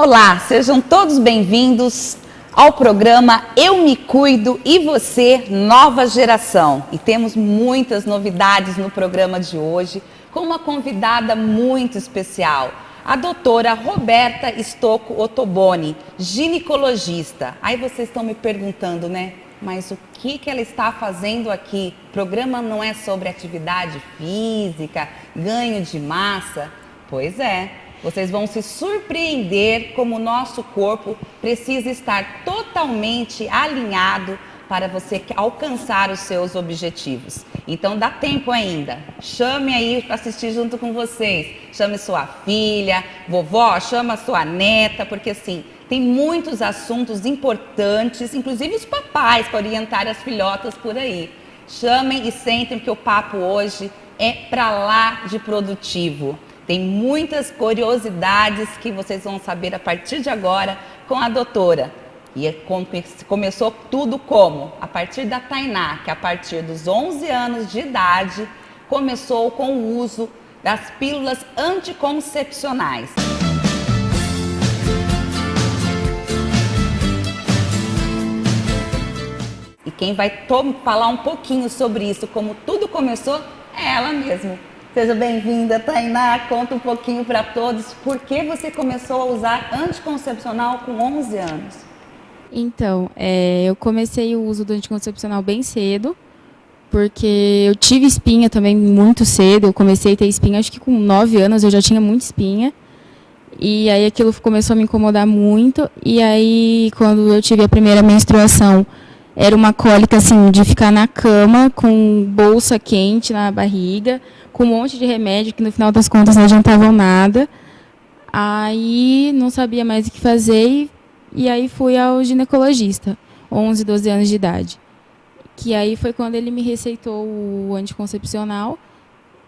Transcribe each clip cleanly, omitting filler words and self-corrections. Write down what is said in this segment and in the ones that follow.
Olá, sejam todos bem-vindos ao programa Eu Me Cuido e Você, Nova Geração. E temos muitas novidades no programa de hoje, com uma convidada muito especial, a doutora Roberta Stocco Ottoboni, ginecologista. Aí vocês estão me perguntando, né? Mas o que ela está fazendo aqui? O programa não é sobre atividade física, ganho de massa? Pois é. Vocês vão se surpreender como o nosso corpo precisa estar totalmente alinhado para você alcançar os seus objetivos. Então dá tempo ainda. Chame aí para assistir junto com vocês. Chame sua filha, vovó, chama sua neta, porque assim, tem muitos assuntos importantes, inclusive os papais para orientar as filhotas por aí. Chamem e sentem que o papo hoje é para lá de produtivo. Tem muitas curiosidades que vocês vão saber a partir de agora com a doutora. E começou tudo como? A partir da Tainá, que a partir dos 11 anos de idade começou com o uso das pílulas anticoncepcionais. E quem vai falar um pouquinho sobre isso, como tudo começou, é ela mesma. Seja bem-vinda, Tainá. Conta um pouquinho para todos por que você começou a usar anticoncepcional com 11 anos. Então, eu comecei o uso do anticoncepcional bem cedo, porque eu tive espinha também muito cedo. Eu comecei a ter espinha, acho que com 9 anos eu já tinha muita espinha. E aí aquilo começou a me incomodar muito. E aí, quando eu tive a primeira menstruação, era uma cólica assim, de ficar na cama, com bolsa quente na barriga, com um monte de remédio que no final das contas não adiantavam nada. Aí não sabia mais o que fazer e aí fui ao ginecologista, 11, 12 anos de idade. Que aí foi quando ele me receitou o anticoncepcional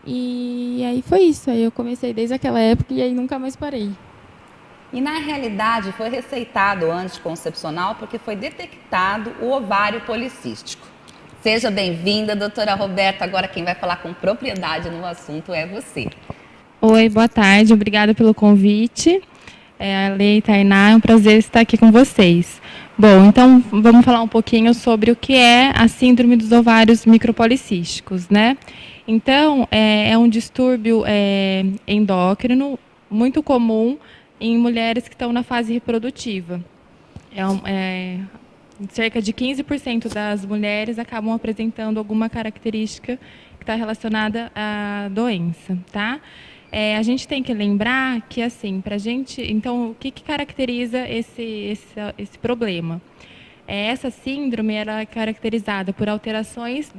e aí foi isso. Aí eu comecei desde aquela época e aí nunca mais parei. E na realidade foi receitado o anticoncepcional porque foi detectado o ovário policístico. Seja bem-vinda, doutora Roberta. Agora quem vai falar com propriedade no assunto é você. Oi, boa tarde. Obrigada pelo convite. A Lei Tainá, é um prazer estar aqui com vocês. Bom, então vamos falar um pouquinho sobre o que é a síndrome dos ovários micropolicísticos, né? Então, é um distúrbio endócrino muito comum em mulheres que estão na fase reprodutiva. Cerca de 15% das mulheres acabam apresentando alguma característica que está relacionada à doença, tá? A gente tem que lembrar que, assim, para a gente... Então, o que caracteriza esse problema? Essa síndrome ela é caracterizada por alterações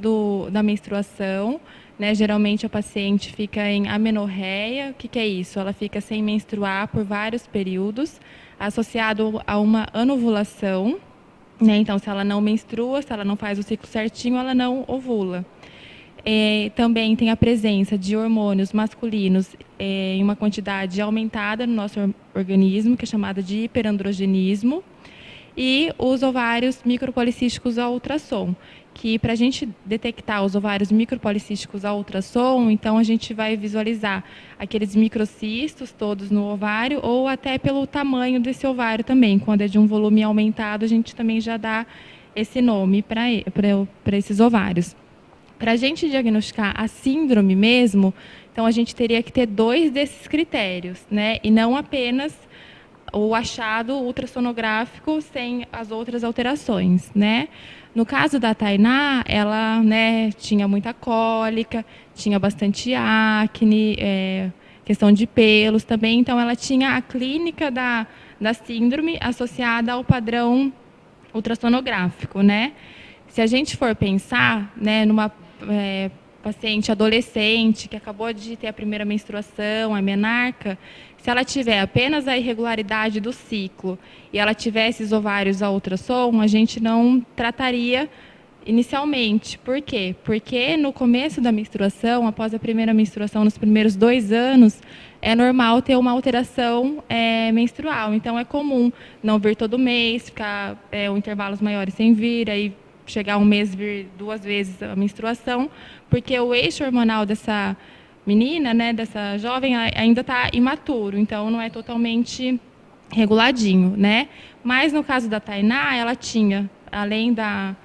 da menstruação, né? Geralmente, a paciente fica em amenorreia. O que é isso? Ela fica sem menstruar por vários períodos, associado a uma anovulação, né? Então, se ela não menstrua, se ela não faz o ciclo certinho, ela não ovula. Também tem a presença de hormônios masculinos em uma quantidade aumentada no nosso organismo, que é chamada de hiperandrogenismo, e os ovários micropolicísticos a ultrassom, que para a gente detectar os ovários micropolicísticos a ultrassom, então a gente vai visualizar aqueles microcistos todos no ovário, ou até pelo tamanho desse ovário também. Quando é de um volume aumentado, a gente também já dá esse nome para esses ovários. Para a gente diagnosticar a síndrome mesmo, então a gente teria que ter 2 desses critérios, né? E não apenas o achado ultrassonográfico sem as outras alterações, né? No caso da Tainá, ela, né, tinha muita cólica, tinha bastante acne, questão de pelos também, então ela tinha a clínica da síndrome associada ao padrão ultrassonográfico, né? Se a gente for pensar, né, numa paciente adolescente que acabou de ter a primeira menstruação, a menarca, se ela tiver apenas a irregularidade do ciclo e ela tiver esses ovários a ultrassom, a gente não trataria inicialmente. Por quê? Porque no começo da menstruação, após a primeira menstruação, nos primeiros 2 anos, é normal ter uma alteração menstrual. Então, é comum não vir todo mês, ficar intervalos maiores sem vir, aí chegar um mês vir 2 vezes a menstruação, porque o eixo hormonal dessa menina, né, dessa jovem, ainda está imaturo, então não é totalmente reguladinho, né? Mas no caso da Tainá, ela tinha, além da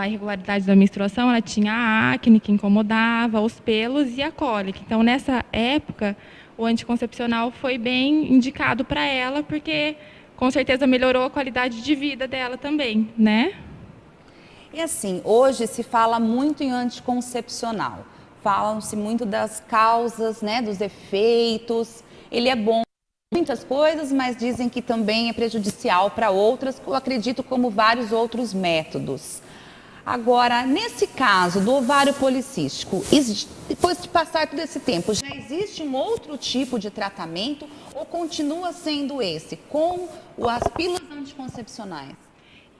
irregularidade da menstruação, ela tinha a acne que incomodava, os pelos e a cólica. Então, nessa época, o anticoncepcional foi bem indicado para ela, porque com certeza melhorou a qualidade de vida dela também, né? E assim, hoje se fala muito em anticoncepcional. Falam-se muito das causas, né, dos efeitos. Ele é bom em muitas coisas, mas dizem que também é prejudicial para outras, eu acredito, como vários outros métodos. Agora, nesse caso do ovário policístico, depois de passar todo esse tempo, já existe um outro tipo de tratamento ou continua sendo esse, com as pílulas anticoncepcionais?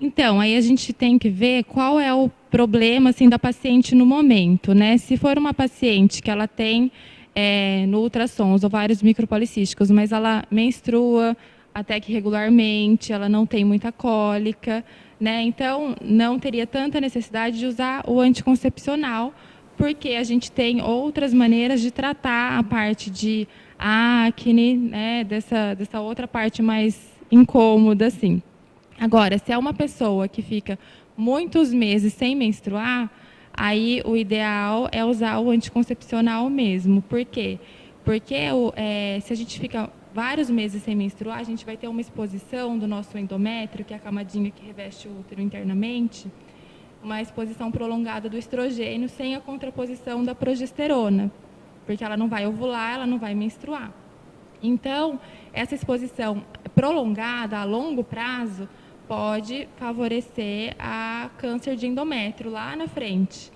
Então, aí a gente tem que ver qual é o problema assim, da paciente no momento, né? Se for uma paciente que ela tem no ultrassom os ovários micropolicísticos, mas ela menstrua até que regularmente, ela não tem muita cólica, né? Então, não teria tanta necessidade de usar o anticoncepcional, porque a gente tem outras maneiras de tratar a parte de acne, né? Dessa outra parte mais incômoda, assim. Agora, se é uma pessoa que fica muitos meses sem menstruar, aí o ideal é usar o anticoncepcional mesmo. Por quê? Porque se a gente fica vários meses sem menstruar, a gente vai ter uma exposição do nosso endométrio, que é a camadinha que reveste o útero internamente, uma exposição prolongada do estrogênio sem a contraposição da progesterona, porque ela não vai ovular, ela não vai menstruar. Então, essa exposição prolongada a longo prazo pode favorecer a câncer de endométrio lá na frente,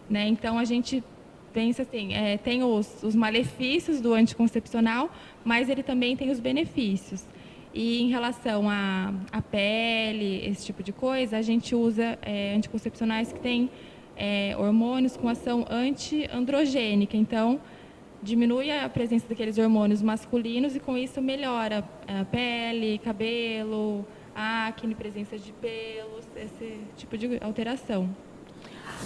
né? Então, a gente pensa assim, tem os malefícios do anticoncepcional, mas ele também tem os benefícios. E em relação à pele, esse tipo de coisa, a gente usa anticoncepcionais que têm hormônios com ação anti-androgênica. Então, diminui a presença daqueles hormônios masculinos e, com isso, melhora a pele, cabelo, acne, presença de pelos, esse tipo de alteração.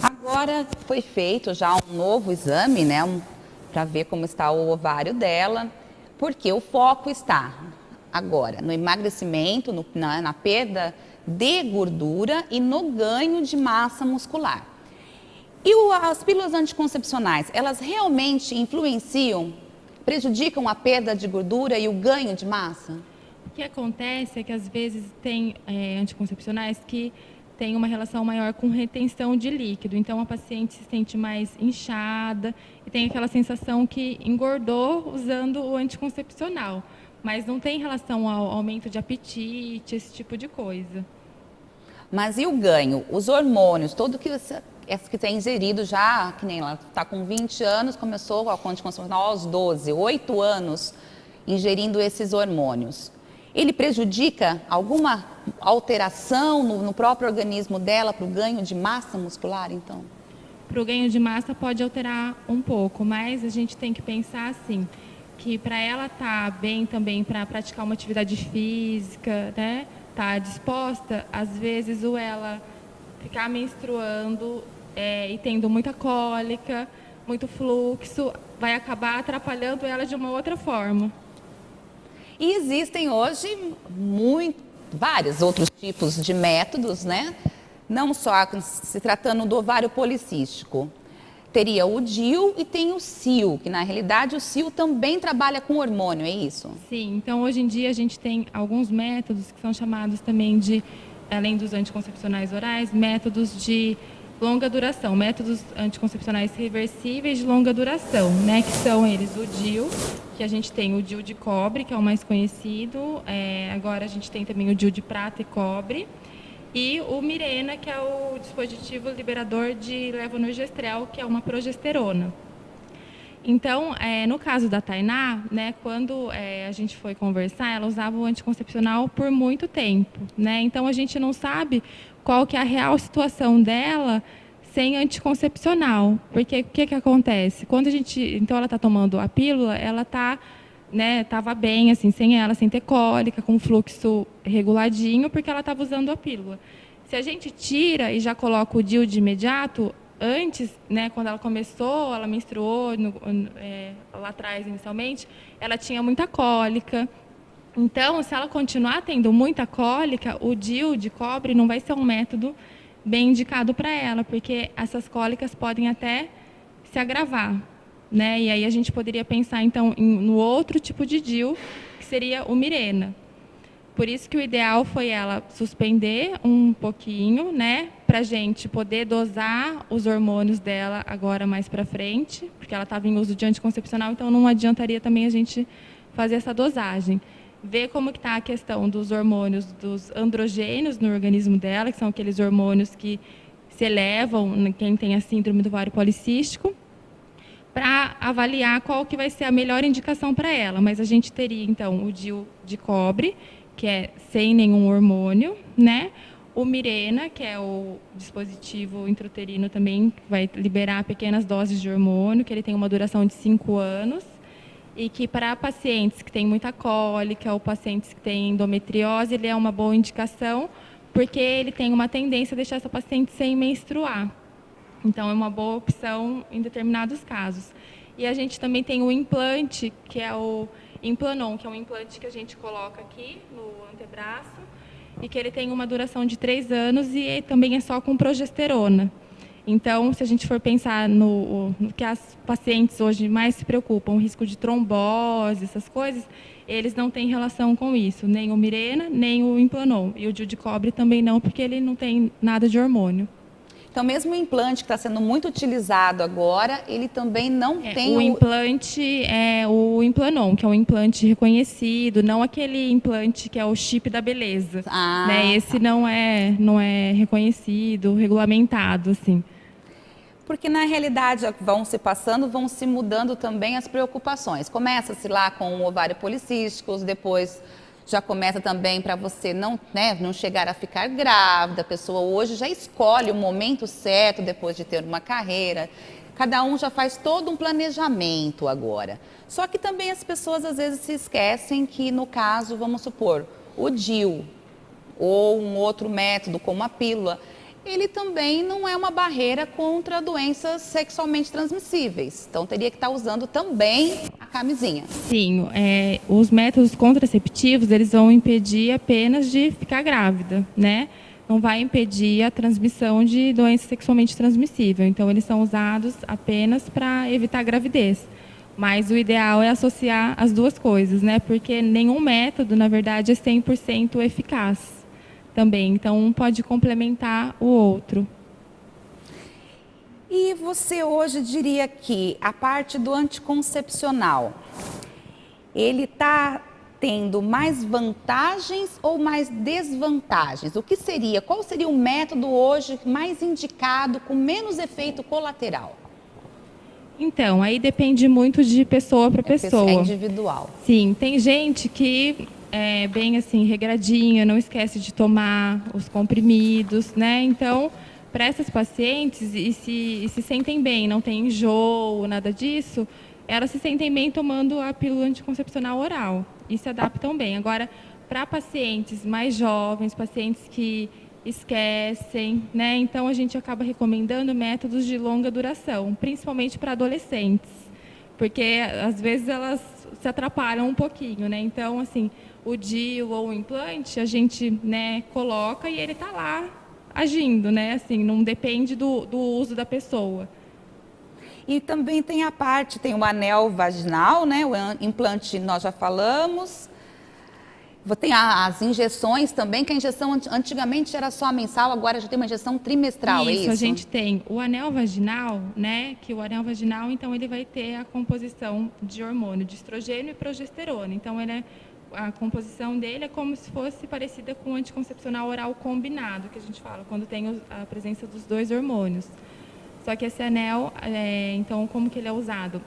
Agora foi feito já um novo exame, né, para ver como está o ovário dela, porque o foco está agora no emagrecimento, na perda de gordura e no ganho de massa muscular. E as pílulas anticoncepcionais, elas realmente influenciam, prejudicam a perda de gordura e o ganho de massa? O que acontece é que, às vezes, tem anticoncepcionais que têm uma relação maior com retenção de líquido. Então, a paciente se sente mais inchada e tem aquela sensação que engordou usando o anticoncepcional. Mas não tem relação ao aumento de apetite, esse tipo de coisa. Mas e o ganho? Os hormônios, tudo que que tem ingerido já, que nem ela está com 20 anos, começou a anticoncepcional aos 12, 8 anos ingerindo esses hormônios. Ele prejudica alguma alteração no próprio organismo dela para o ganho de massa muscular, então? Para o ganho de massa pode alterar um pouco, mas a gente tem que pensar assim, que para ela estar bem também para praticar uma atividade física, né, estar disposta, às vezes ela ficar menstruando e tendo muita cólica, muito fluxo, vai acabar atrapalhando ela de uma outra forma. E existem hoje vários outros tipos de métodos, né? Não só se tratando do ovário policístico. Teria o DIU e tem o CIO, que na realidade o CIO também trabalha com hormônio, é isso? Sim, então hoje em dia a gente tem alguns métodos que são chamados também de, além dos anticoncepcionais orais, métodos de longa duração, métodos anticoncepcionais reversíveis de longa duração, né? Que são eles o DIU, que a gente tem o DIU de cobre, que é o mais conhecido, agora a gente tem também o DIU de prata e cobre, e o Mirena, que é o dispositivo liberador de levonorgestrel, que é uma progesterona. Então, no caso da Tainá, né, quando a gente foi conversar, ela usava o anticoncepcional por muito tempo, né? Então, a gente não sabe qual que é a real situação dela sem anticoncepcional. Porque o que acontece? Quando então ela está tomando a pílula, ela estava bem, assim, sem ter cólica, com fluxo reguladinho, porque ela estava usando a pílula. Se a gente tira e já coloca o DIU de imediato, antes, né, quando ela começou, ela menstruou lá atrás inicialmente, ela tinha muita cólica, Então, se ela continuar tendo muita cólica, o DIU de cobre não vai ser um método bem indicado para ela, porque essas cólicas podem até se agravar, né? E aí a gente poderia pensar, então, no outro tipo de DIU, que seria o Mirena. Por isso que o ideal foi ela suspender um pouquinho, né, para a gente poder dosar os hormônios dela agora mais para frente, porque ela estava em uso de anticoncepcional, então não adiantaria também a gente fazer essa dosagem. Ver como que está a questão dos hormônios, dos androgênios no organismo dela, que são aqueles hormônios que se elevam em quem tem a síndrome do ovário policístico, para avaliar qual que vai ser a melhor indicação para ela. Mas a gente teria, então, o DIU de cobre, que é sem nenhum hormônio, né? O Mirena, que é o dispositivo intrauterino também, que vai liberar pequenas doses de hormônio, que ele tem uma duração de 5 anos, e que para pacientes que têm muita cólica ou pacientes que têm endometriose, ele é uma boa indicação, porque ele tem uma tendência a deixar essa paciente sem menstruar. Então, é uma boa opção em determinados casos. E a gente também tem o implante, que é o Implanon, que é um implante que a gente coloca aqui no antebraço e que ele tem uma duração de 3 anos e também é só com progesterona. Então, se a gente for pensar no que as pacientes hoje mais se preocupam, o risco de trombose, essas coisas, eles não têm relação com isso, nem o Mirena, nem o Implanon. E o DIU de cobre também não, porque ele não tem nada de hormônio. Então, mesmo o implante que está sendo muito utilizado agora, ele também não tem o implante é o Implanon, que é um implante reconhecido, não aquele implante que é o chip da beleza. Né? Esse não é reconhecido, regulamentado, assim. Porque, na realidade, vão se passando, vão se mudando também as preocupações. Começa-se lá com o ovário policístico, depois já começa também para você não chegar a ficar grávida. A pessoa hoje já escolhe o momento certo depois de ter uma carreira. Cada um já faz todo um planejamento agora. Só que também as pessoas às vezes se esquecem que, no caso, vamos supor, o DIU ou um outro método como a pílula, ele também não é uma barreira contra doenças sexualmente transmissíveis. Então, teria que estar usando também a camisinha. Sim, os métodos contraceptivos, eles vão impedir apenas de ficar grávida, né? Não vai impedir a transmissão de doença sexualmente transmissível. Então, eles são usados apenas para evitar a gravidez. Mas o ideal é associar as duas coisas, né? Porque nenhum método, na verdade, é 100% eficaz também. Então, um pode complementar o outro. E você hoje diria que a parte do anticoncepcional, ele está tendo mais vantagens ou mais desvantagens? O que seria? Qual seria o método hoje mais indicado, com menos efeito colateral? Então, aí depende muito de pessoa para pessoa. É individual. Sim, tem gente que é bem assim, regradinha, não esquece de tomar os comprimidos, né? Então, para essas pacientes, e se sentem bem, não tem enjoo, nada disso, elas se sentem bem tomando a pílula anticoncepcional oral e se adaptam bem. Agora, para pacientes mais jovens, pacientes que esquecem, né? Então, a gente acaba recomendando métodos de longa duração, principalmente para adolescentes, porque às vezes elas se atrapalham um pouquinho, né? Então, assim, o DIU ou o implante, a gente, né, coloca e ele está lá agindo, né? Assim, não depende do uso da pessoa. E também tem a parte, tem o anel vaginal, né? O implante nós já falamos. Tem as injeções também, que a injeção antigamente era só mensal, agora já tem uma injeção trimestral, é isso? A gente tem o anel vaginal, né? Que o anel vaginal, então, ele vai ter a composição de hormônio, de estrogênio e progesterona. Então, a composição dele é como se fosse parecida com o anticoncepcional oral combinado, que a gente fala, quando tem a presença dos dois hormônios. Só que esse anel, então, como que ele é usado?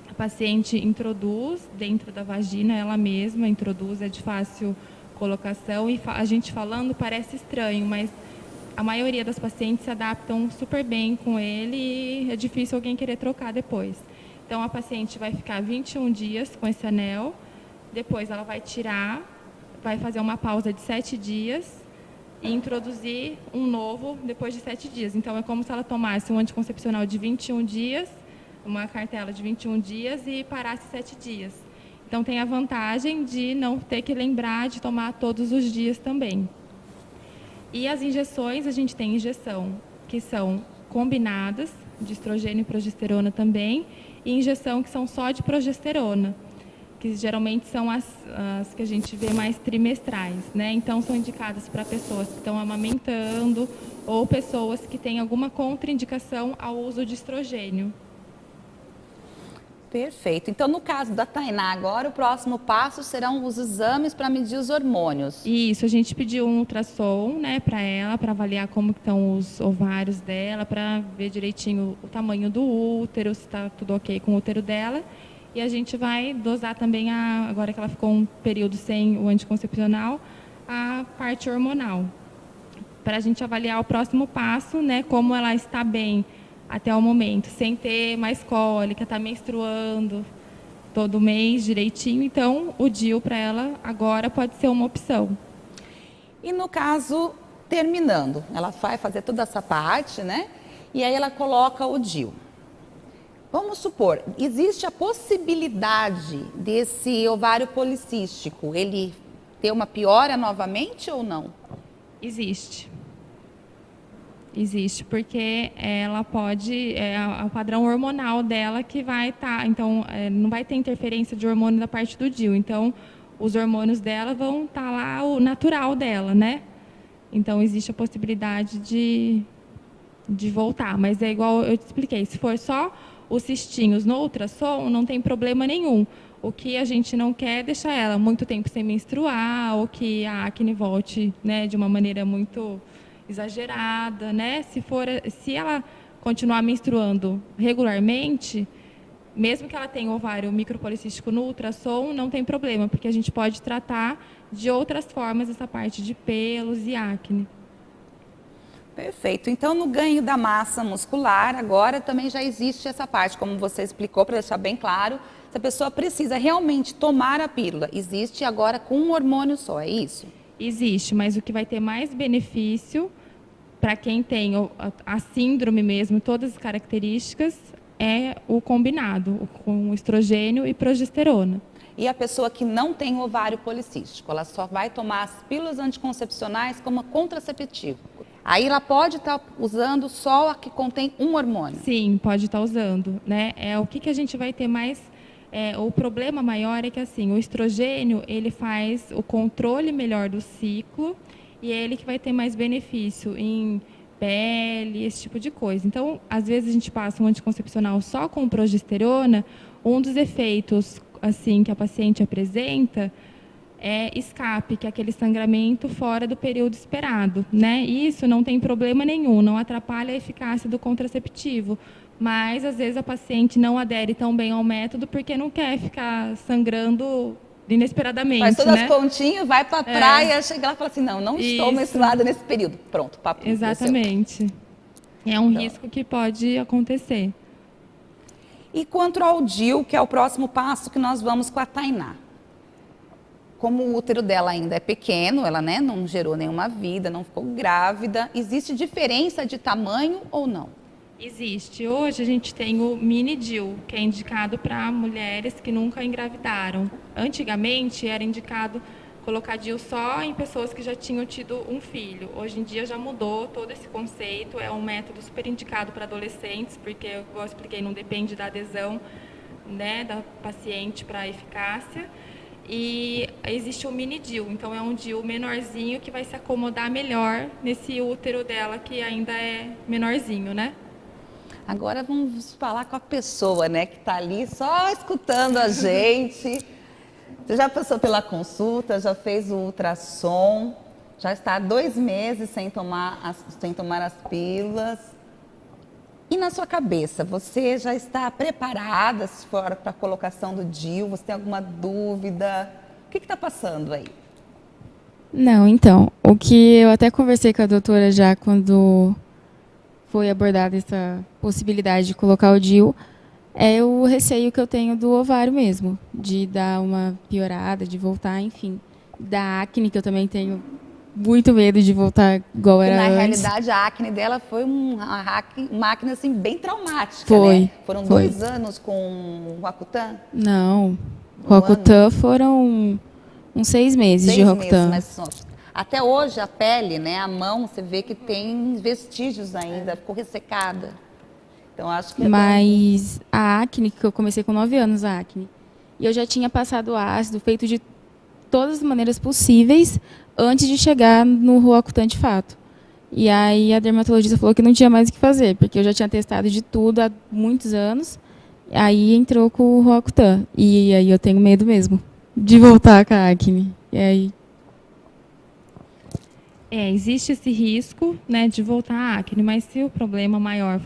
A paciente introduz dentro da vagina, ela mesma introduz, é de fácil colocação, e a gente falando parece estranho, mas a maioria das pacientes se adaptam super bem com ele e é difícil alguém querer trocar depois. Então, a paciente vai ficar 21 dias com esse anel, depois ela vai tirar, vai fazer uma pausa de 7 dias e introduzir um novo depois de 7 dias. Então, é como se ela tomasse um anticoncepcional de 21 dias, uma cartela de 21 dias e parasse 7 dias. Então, tem a vantagem de não ter que lembrar de tomar todos os dias também. E as injeções, a gente tem injeção que são combinadas, de estrogênio e progesterona também, e injeção que são só de progesterona, que geralmente são as que a gente vê mais trimestrais, né? Então, são indicadas para pessoas que estão amamentando ou pessoas que têm alguma contraindicação ao uso de estrogênio. Perfeito. Então, no caso da Tainá agora, o próximo passo serão os exames para medir os hormônios. Isso, a gente pediu um ultrassom, né, para ela, para avaliar como estão os ovários dela, para ver direitinho o tamanho do útero, se está tudo ok com o útero dela. E a gente vai dosar também, agora que ela ficou um período sem o anticoncepcional, a parte hormonal. Para a gente avaliar o próximo passo, né, como ela está bem até o momento, sem ter mais cólica, está menstruando todo mês direitinho. Então, o DIU para ela agora pode ser uma opção. E no caso, terminando, ela vai fazer toda essa parte, né? E aí ela coloca o DIU. Vamos supor, existe a possibilidade desse ovário policístico, ele ter uma piora novamente ou não? Existe. Existe, porque ela pode, o padrão hormonal dela que vai estar, então, não vai ter interferência de hormônio da parte do DIU, então, os hormônios dela vão estar lá, o natural dela, né? Então, existe a possibilidade de voltar, mas é igual eu te expliquei, se for só os cistinhos no ultrassom, não tem problema nenhum. O que a gente não quer é deixar ela muito tempo sem menstruar, ou que a acne volte, né, de uma maneira muito exagerada, né? Se ela continuar menstruando regularmente, mesmo que ela tenha ovário micropolicístico no ultrassom, não tem problema, porque a gente pode tratar de outras formas essa parte de pelos e acne. Perfeito. Então, no ganho da massa muscular, agora também já existe essa parte, como você explicou, para deixar bem claro, se a pessoa precisa realmente tomar a pílula, existe agora com um hormônio só, é isso? Existe, mas o que vai ter mais benefício para quem tem a síndrome mesmo, todas as características, é o combinado, com estrogênio e progesterona. E a pessoa que não tem ovário policístico, ela só vai tomar as pílulas anticoncepcionais como contraceptivo. Aí ela pode estar usando só a que contém um hormônio? Sim, pode estar usando, né? O que a gente vai ter mais... o problema maior é que assim, o estrogênio ele faz o controle melhor do ciclo e é ele que vai ter mais benefício em pele, esse tipo de coisa. Então, às vezes a gente passa um anticoncepcional só com progesterona, um dos efeitos assim que a paciente apresenta é escape, que é aquele sangramento fora do período esperado, né? Isso não tem problema nenhum, não atrapalha a eficácia do contraceptivo. Mas, às vezes, a paciente não adere tão bem ao método porque não quer ficar sangrando inesperadamente, faz todas né? as continhas, vai para a praia, chega lá e fala assim, não estou menstruada nesse período. Pronto, papo. Exatamente. É um risco que pode acontecer. E quanto ao DIU, que é o próximo passo que nós vamos com a Tainá. Como o útero dela ainda é pequeno, ela não gerou nenhuma vida, não ficou grávida, existe diferença de tamanho ou não? Existe. Hoje a gente tem o mini DIU, que é indicado para mulheres que nunca engravidaram. Antigamente era indicado colocar DIU só em pessoas que já tinham tido um filho. Hoje em dia já mudou todo esse conceito, é um método super indicado para adolescentes, porque, como eu expliquei, não depende da adesão, né, da paciente para a eficácia. E existe o mini DIU, então é um DIU menorzinho que vai se acomodar melhor nesse útero dela, que ainda é menorzinho, né? Agora vamos falar com a pessoa, né, que está ali só escutando a gente. Você já passou pela consulta, já fez o ultrassom, já está há 2 meses sem tomar as pílulas. E na sua cabeça, você já está preparada para a colocação do DIU? Você tem alguma dúvida? O que está passando aí? Não, então, o que eu até conversei com a doutora já quando foi abordada essa possibilidade de colocar o DIU, é o receio que eu tenho do ovário mesmo, de dar uma piorada, de voltar, enfim. Da acne, que eu também tenho muito medo de voltar igual era antes. Na realidade, a acne dela foi uma acne assim, bem traumática, Foi. né? Foram 2 anos com o Accutane? Não, Roacutan foram uns 6 meses de Roacutan. Mas até hoje a pele, né, a mão, você vê que tem vestígios ainda, ficou ressecada. Então acho que Mas a acne, que eu comecei com 9 anos, a acne, e eu já tinha passado ácido, feito de todas as maneiras possíveis, antes de chegar no Roacutan de fato. E aí a dermatologista falou que não tinha mais o que fazer, porque eu já tinha testado de tudo há muitos anos. Aí entrou com o Roacutan. E aí eu tenho medo mesmo de voltar com a acne. E aí... existe esse risco, né, de voltar à acne, mas se o problema maior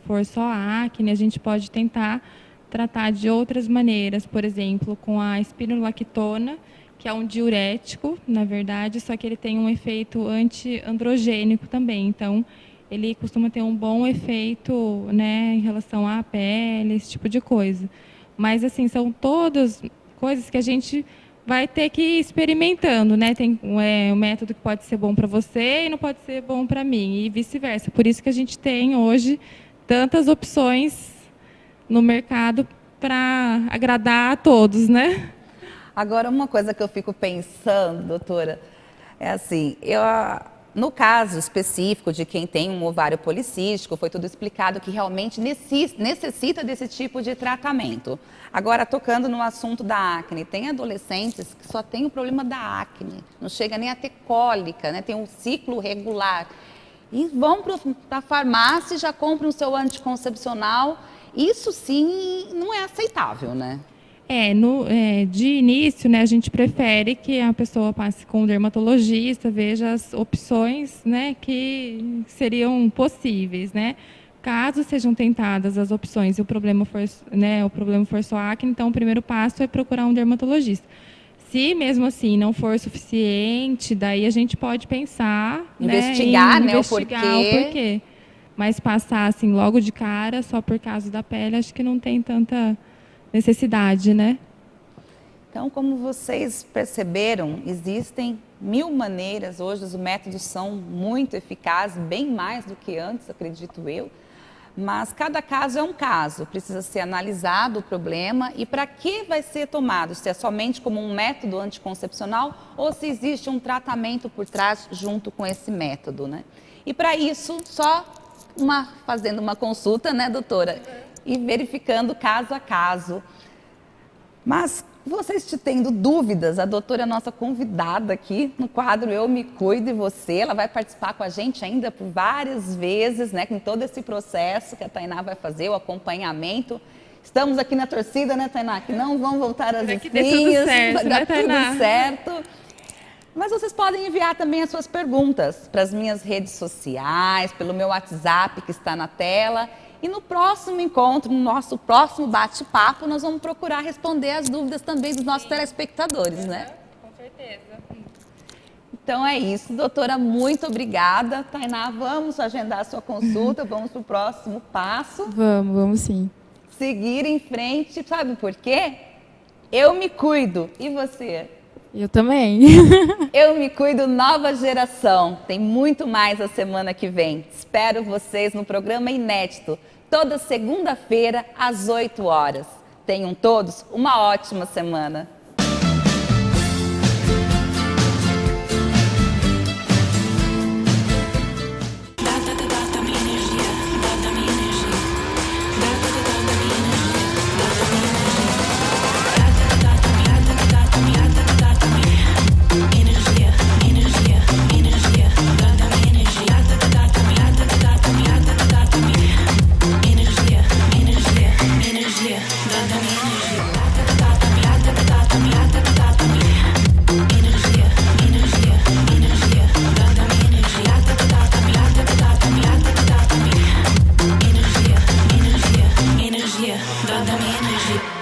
for só a acne, a gente pode tentar tratar de outras maneiras, por exemplo, com a espirulactona, que é um diurético, na verdade, só que ele tem um efeito anti-androgênico também. Então, ele costuma ter um bom efeito, né, em relação à pele, esse tipo de coisa. Mas, assim, são todas coisas que a gente vai ter que ir experimentando, né? Tem um método que pode ser bom para você e não pode ser bom para mim, e vice-versa. Por isso que a gente tem hoje tantas opções no mercado para agradar a todos, né? Agora, uma coisa que eu fico pensando, doutora, é assim, no caso específico de quem tem um ovário policístico, foi tudo explicado que realmente necessita desse tipo de tratamento. Agora, tocando no assunto da acne, tem adolescentes que só têm o problema da acne, não chega nem a ter cólica, né? Tem um ciclo regular. E vão para a farmácia e já compram o seu anticoncepcional. Isso sim não é aceitável, né? De início, né, a gente prefere que a pessoa passe com o dermatologista, veja as opções, né, que seriam possíveis, né? Caso sejam tentadas as opções e o problema for só acne, então o primeiro passo é procurar um dermatologista. Se mesmo assim não for suficiente, daí a gente pode pensar, investigar, né, o porquê. Mas passar assim logo de cara só por causa da pele, acho que não tem tanta necessidade, né? Então, como vocês perceberam, existem 1000 maneiras. Hoje os métodos são muito eficazes, bem mais do que antes, acredito eu. Mas cada caso é um caso, precisa ser analisado o problema e para que vai ser tomado, se é somente como um método anticoncepcional ou se existe um tratamento por trás junto com esse método, né? E para isso, só fazendo uma consulta, né, doutora? E verificando caso a caso. Mas vocês tendo dúvidas, a doutora é a nossa convidada aqui no quadro Eu Me Cuido e Você. Ela vai participar com a gente ainda por várias vezes, né, com todo esse processo que a Tainá vai fazer, o acompanhamento. Estamos aqui na torcida, né, Tainá? Que não vão voltar as espinhas, vai dar tudo certo. Mas vocês podem enviar também as suas perguntas para as minhas redes sociais, pelo meu WhatsApp que está na tela. E no próximo encontro, no nosso próximo bate-papo, nós vamos procurar responder as dúvidas também dos nossos telespectadores, né? Com certeza. Então é isso, doutora, muito obrigada. Tainá, vamos agendar a sua consulta, vamos para o próximo passo. Vamos sim. Seguir em frente, sabe por quê? Eu me cuido. E você? Eu também. Eu me cuido, nova geração. Tem muito mais a semana que vem. Espero vocês no programa inédito, toda segunda-feira, às 8 horas. Tenham todos uma ótima semana. Dá-me energia.